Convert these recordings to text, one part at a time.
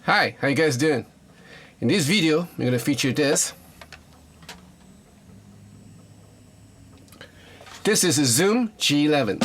Hi, how you guys doing? In this video, we're going to feature this. This is a Zoom G11.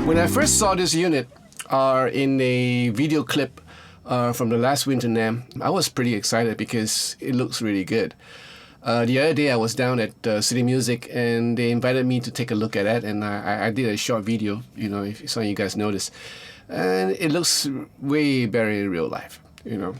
When I first saw this unit in a video clip from the last Winter NAMM, I was pretty excited because it looks really good. The other day I was down at City Music and they invited me to take a look at it, and I did a short video, you know, if some of you guys noticed. And it looks way better in real life, you know.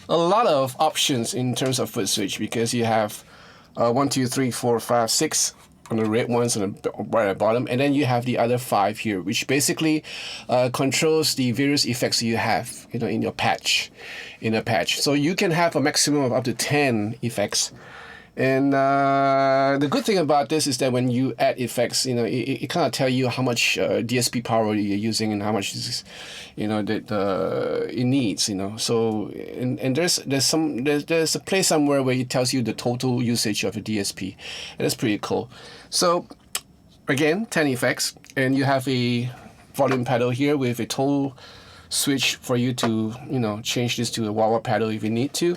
a lot of options in terms of foot switch, because you have 1, 2, 3, 4, 5, 6 on the red ones on the right at the bottom, and then you have the other 5 here, which basically controls the various effects you have, you know, in your patch, in a patch. So you can have a maximum of up to 10 effects. And the good thing about this is that when you add effects, you know, it kind of tell you how much DSP power you're using and how much is, you know, that it needs, you know. So and there's a place somewhere where it tells you the total usage of a DSP, and that's pretty cool. So again, 10 effects, and you have a volume pedal here with a total switch for you to, you know, change this to a wah-wah pedal if you need to.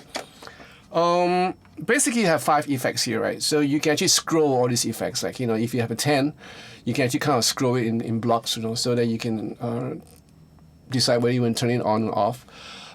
Basically, you have 5 effects here, right? So you can actually scroll all these effects. Like, you know, if you have a 10, you can actually kind of scroll it in blocks, you know, so that you can decide whether you want to turn it on or off.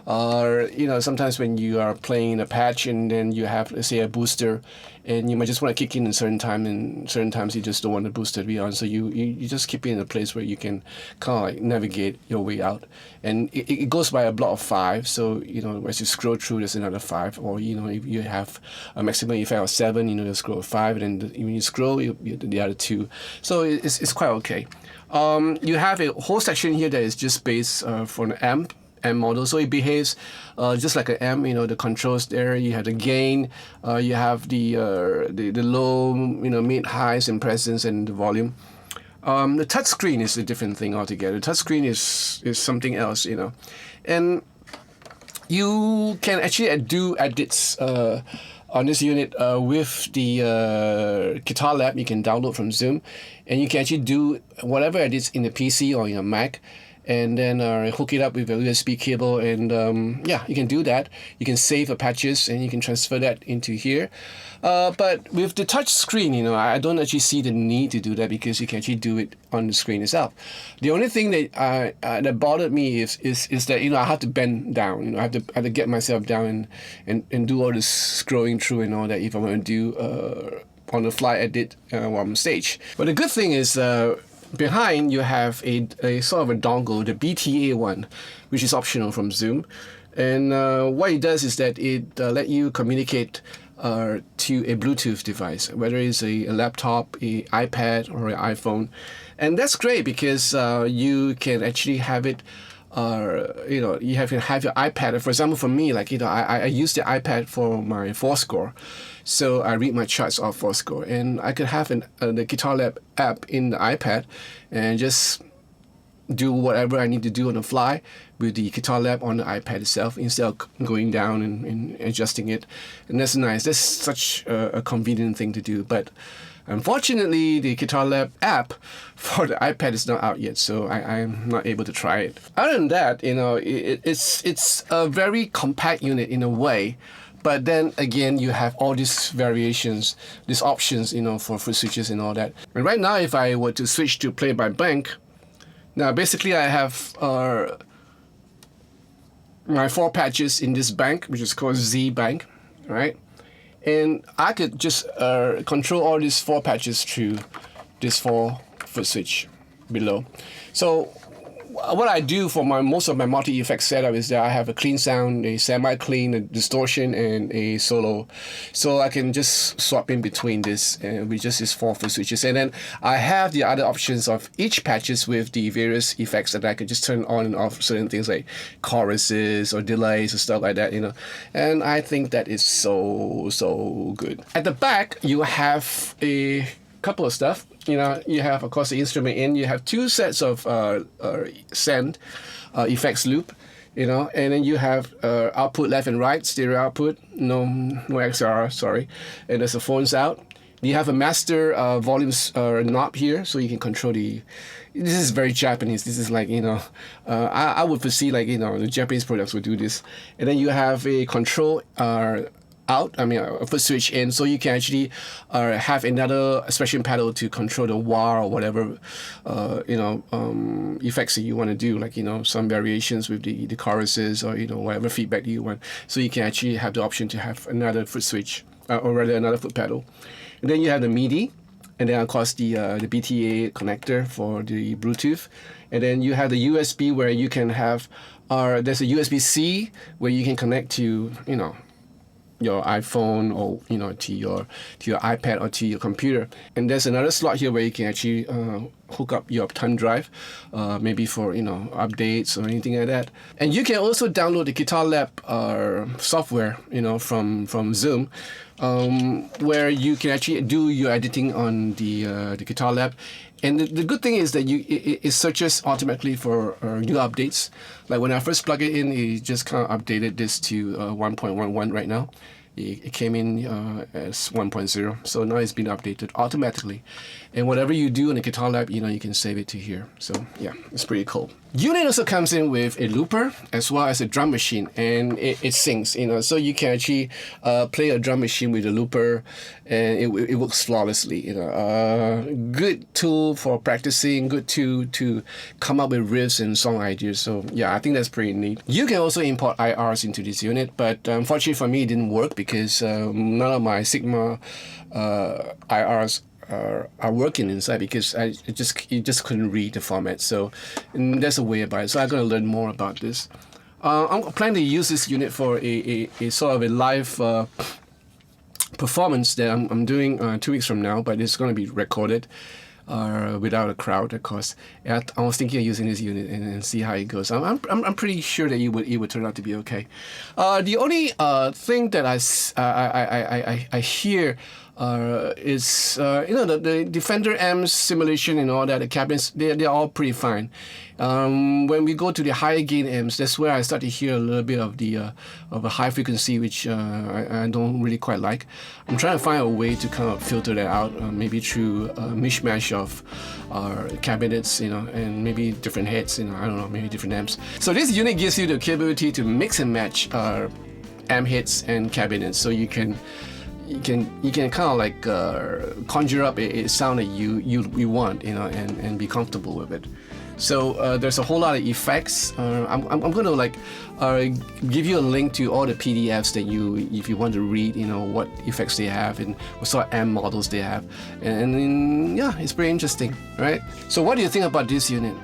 Or, you know, sometimes when you are playing a patch and then you have, let's say, a booster, and you might just want to kick in a certain time, and certain times you just don't want the booster to be on, so you just keep it in a place where you can kind of like navigate your way out. And it goes by a block of 5, so, you know, as you scroll through, there's another 5. Or, you know, if you have a maximum effect of 7, you know, you scroll 5, and then when you scroll, you the other 2. So it's quite okay. You have a whole section here that is just based for an amp model, so it behaves just like an amp. You know, the controls there, you have the gain, you have the low, you know, mid, highs, and presence, and the volume. The touch screen is a different thing altogether. The touch screen is something else, you know, and you can actually do edits on this unit with the Guitar Lab. You can download from Zoom, and you can actually do whatever edits in the PC or in a Mac, and then hook it up with a USB cable, and yeah, you can do that. You can save patches, and you can transfer that into here. But with the touch screen, you know, I don't actually see the need to do that, because you can actually do it on the screen itself. The only thing that that bothered me is that, you know, I have to bend down. You know, I have to get myself down and do all this scrolling through and all that if I want to do on the fly edit while I'm on stage. But the good thing is, behind you have a sort of a dongle, the BTA one, which is optional from Zoom. And what it does is that it let you communicate to a Bluetooth device, whether it's a laptop, a iPad, or an iPhone. And that's great, because you can actually have it, you know, you have your iPad. For example, for me, like, you know, I use the iPad for my Fourscore. So I read my charts off Fourscore, and I could have the Guitar Lab app in the iPad and just do whatever I need to do on the fly with the Guitar Lab on the iPad itself, instead of going down and adjusting it. And that's nice. That's such a convenient thing to do. But unfortunately, the Guitar Lab app for the iPad is not out yet, so I'm not able to try it. Other than that, you know, it's a very compact unit in a way. But then again, you have all these variations, these options, you know, for foot switches and all that. And right now, if I were to switch to play by bank, now basically I have my 4 patches in this bank, which is called Z bank, right? And I could just control all these 4 patches through this 4 foot switch below. So what I do for most of my multi-effect setup is that I have a clean sound, a semi-clean, a distortion, and a solo. So I can just swap in between this with just these 4 foot switches. And then I have the other options of each patches with the various effects that I can just turn on and off certain things like choruses or delays or stuff like that, you know. And I think that is so good. At the back, you have a couple of stuff. You know, you have, of course, the instrument in. You have 2 sets of send effects loop, you know, and then you have output left and right, stereo output, no XLR, sorry, and there's the phones out. You have a master volumes knob here, so you can control the. This is very Japanese. This is like, you know, I would foresee, like, you know, the Japanese products would do this. And then you have a control out, I mean, a foot switch in, so you can actually have another expression pedal to control the wah or whatever, you know, effects that you want to do, like, you know, some variations with the choruses, or, you know, whatever feedback you want. So you can actually have the option to have another foot switch, or rather another foot pedal. And then you have the MIDI, And then of course the BTA connector for the Bluetooth. And then you have the USB where you can have, there's a USB-C where you can connect to, your iPhone or to your iPad or to your computer. And there's another slot here where you can actually hook up your thumb drive, maybe for updates or anything like that. And you can also download the Guitar Lab software, from Zoom, where you can actually do your editing on the Guitar Lab. And the good thing is that it searches automatically for new updates. Like when I first plug it in, it just kind of updated this to 1.11 right now. It came in as 1.0, so now it's been updated automatically. And whatever you do in the Guitar Lab, you can save it to here. So yeah, it's pretty cool. Unit also comes in with a looper as well as a drum machine, and it syncs, so you can actually play a drum machine with a looper, and it works flawlessly. Good tool for practicing, good tool to come up with riffs and song ideas. So yeah, I think that's pretty neat. You can also import IRs into this unit, but unfortunately for me, it didn't work because none of my Sigma IRs are working inside, because it just couldn't read the format. So there's a way about it. So I'm going to learn more about this. I'm planning to use this unit for a sort of a live performance that I'm doing 2 weeks from now, but it's going to be recorded without a crowd, of course. I was thinking of using this unit and see how it goes. I'm pretty sure that it would turn out to be okay. The only thing that I hear is the Defender amps simulation and all that, the cabinets, they're all pretty fine. When we go to the higher gain amps, that's where I start to hear a little bit of a high frequency, which I don't really quite like. I'm trying to find a way to kind of filter that out, maybe through a mishmash of cabinets, and maybe different heads, I don't know, maybe different amps. So this unit gives you the capability to mix and match amp heads and cabinets, so you can kind of like conjure up a sound that you want, and be comfortable with it. So there's a whole lot of effects. I'm going to give you a link to all the PDFs that if you want to read, what effects they have and what sort of amp models they have. And yeah, it's pretty interesting, right? So what do you think about this unit?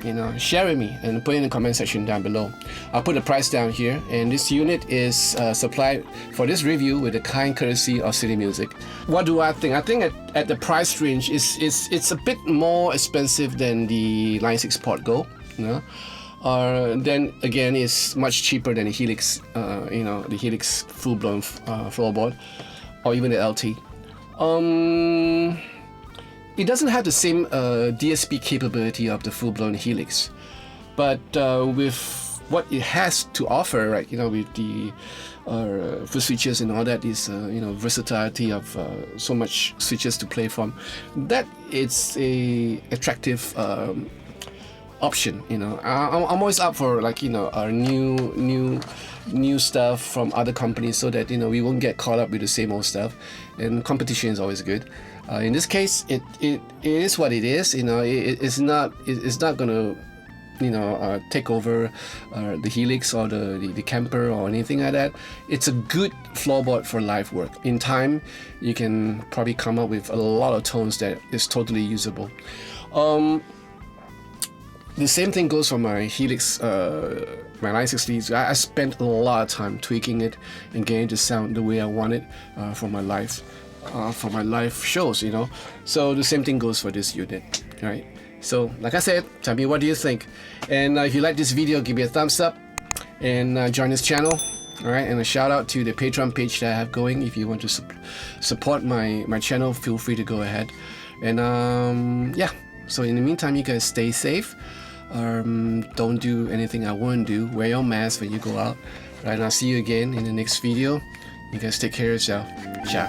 Share with me and put it in the comment section down below. I'll put the price down here, and this unit is supplied for this review with the kind courtesy of City Music. What do I think? I think at the price range, it's a bit more expensive than the Line 6 Port Go. Then again, it's much cheaper than the Helix, the Helix full-blown floorboard, or even the LT. It doesn't have the same DSP capability of the full-blown Helix, but with what it has to offer, right? With the Footswitches and all that, is versatility of so much switches to play from. That it's a attractive option. I'm always up for our new stuff from other companies, so that we won't get caught up with the same old stuff, and competition is always good. In this case, it is what it is. It's not gonna take over the Helix or the Camper or anything like that. It's a good floorboard for live work. In time, you can probably come up with a lot of tones that is totally usable. The same thing goes for my Helix, my Line 6 I spent a lot of time tweaking it and getting it to sound the way I want it for my live shows, So the same thing goes for this unit, right? So like I said, tell me what do you think, and if you like this video, give me a thumbs up and join this channel. All right, and a shout out to the Patreon page that I have going. If you want to support my channel, feel free to go ahead. And yeah, so in the meantime, you guys stay safe. Don't do anything I wouldn't do. Wear your mask when you go out. Right, and I'll see you again in the next video. You guys take care of yourself. Ciao.